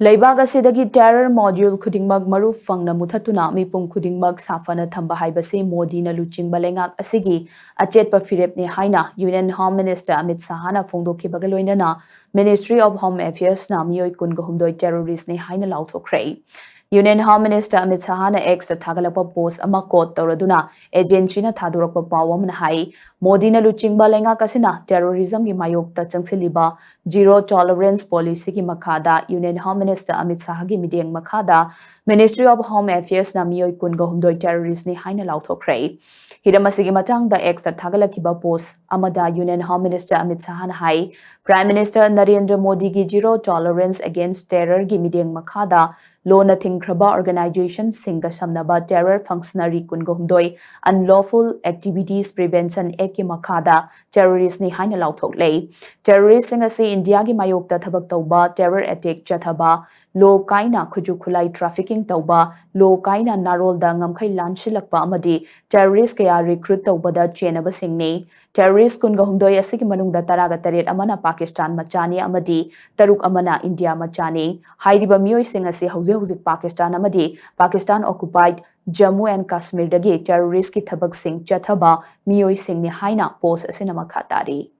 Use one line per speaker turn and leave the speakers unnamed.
Leibag asidagi terror module khudingmag maru fangna muthatuna mipum khudingmag safana thamba haibase Modi na luching balengak asigi achetpa firepne haina Union Home Minister Amit Sahana phongdokhibaga loinana Ministry of Home Affairs na Meeoi kunga humdoi terrorist ne haina Laothokkhre Union Home Minister Amit Sahana ex thagalapa post ama quote tawraduna agency na thadurokpa pawam na hai Modi na luching balengak asina terrorism gi mayokta changsiliba zero tolerance policy ki makhada Union Home Minister Amit Sahagi mideng makhada Ministry of Home Affairs na Meeoi kunga humdoi terrorist ni haina Laothokkhre hidamasigi matangda ex thagalakiba post amada Union Home Minister Amit Sahana hai Prime Minister Narendra Modi gi zero tolerance against terror gi mideng makhada lona thingkraba organization singa samnaba terror functionary kunga humdoi unlawful activities prevention eki makhada terrorist ni haina Laothokle terrorist singa se India gi mayokta thabak tawba terror attack chathaba lo kaina khuju khulai trafficking tawba lo kaina narol da ngamkhai lanchilakpa amadi terrorist kaya recruit tawba da chenaba singni terrorist kunga humdoi asigi manungda taraga taret amana Pakistan machani amadi taruk amana India machani hairiba Meeoi singa se hauzik Pakistan amadi Pakistan occupied Jammu and Kashmir dagi terrorist ki thabak sing chathaba Meeoi sing ni haina post asina makhatari